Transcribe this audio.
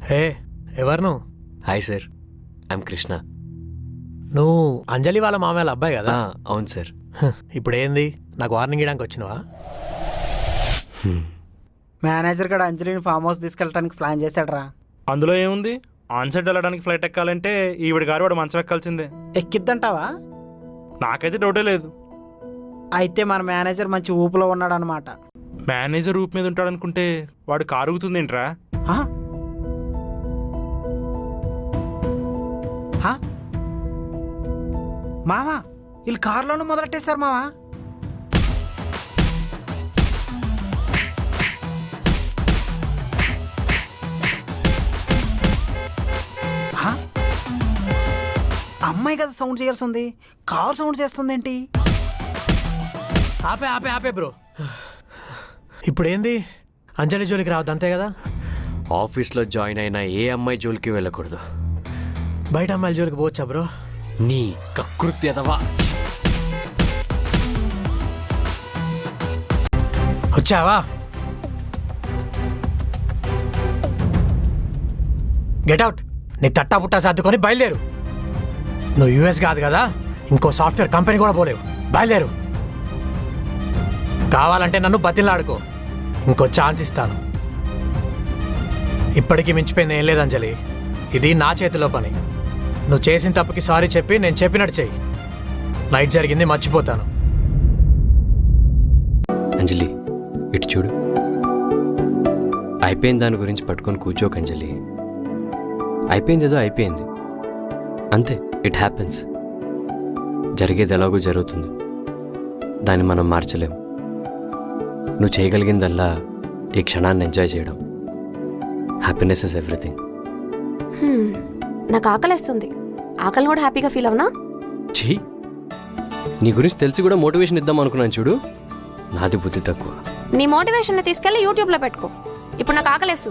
హే, ఎవరు నువ్వు? Hi sir, I'm Krishna. నువ్వు అంజలి వాళ్ళ మామయ్య అబ్బాయి కదా? అవును సార్. ఇప్పుడు ఏంది, నాకు వార్నింగ్ ఇవ్వడానికి వచ్చినవా? మేనేజర్ గడ అంజలిని ఫామ్ హౌస్ తీసుకెళ్ళడానికి ప్లాన్ చేశాడరా. అందులో ఏముంది, ఆన్సైడ్ వెళ్ళడానికి ఫ్లైట్ ఎక్కాలంటే ఈవిడ గారు వాడు మంచం ఎక్కాల్సిందే. ఎక్కిద్దంటావా? నాకైతే డౌటే లేదు. అయితే మన మేనేజర్ మంచి ఊపులో ఉన్నాడు అనమాట. మేనేజర్ రూప్ మీద ఉంటాడనుకుంటే వాడు కారు ఊగుతుందేంట్రా? మావా, వీళ్ళు కారులోనూ మొదలెట్టేశారు మావా. అమ్మాయి కదా సౌండ్ చేయాల్సి ఉంది, కారు సౌండ్ చేస్తుందేంటి? ఆపే ఆపే ఆపే బ్రో. ఇప్పుడు ఏంది, అంజలి జోలికి రావద్దు అంతే కదా? ఆఫీస్లో జాయిన్ అయిన ఏ అమ్మాయి జోలికి వెళ్ళకూడదు. బయట అమ్మాయిల జోలికి పోవచ్చా బ్రో? నీ కకృతి ఎదవా. వచ్చావా? Get out. నీ తట్టా పుట్టా సర్దుకొని బయలుదేరు. నువ్వు యూఎస్ కాదు కదా, ఇంకో సాఫ్ట్వేర్ కంపెనీ కూడా పోలేవు. బయలుదేరు. కావాలంటే నన్ను బతిలాడుకో, ఇంకో ఛాన్స్ ఇస్తాను. ఇప్పటికీ మించిపోయింది ఏం లేదు అంజలి, ఇది నా చేతిలో పని. నువ్వు చేసిన తప్పుకి సారీ చెప్పి నేను చెప్పినట్టు చెయ్యి. నైట్ జరిగింది మర్చిపోతాను. అంజలి, ఇటు చూడు. అయిపోయిన దాని గురించి పట్టుకొని కూర్చోక అంజలి. అయిపోయింది ఏదో అయిపోయింది అంతే. It happens. జరిగేది ఎలాగో జరుగుతుంది, దాన్ని మనం మార్చలేం. నువ్వు చేయగలిగిందల్లా ఈ క్షణాన్ని ఎంజాయ్ చేయడం. Happiness is everything. నాకు ఆకలేస్తుంది. ఆకలి కూడా హ్యాపీగా ఫీల్ అవునా? చెయ్యి. నీ గురించి తెలిసి కూడా మోటివేషన్ ఇద్దాం అనుకున్నాను చూడు. నాది బుద్ధి తక్కువ. నీ మోటివేషన్ తీసుకెళ్ళి యూట్యూబ్లో పెట్టుకో. ఇప్పుడు నాకు ఆకలేస్తుంది.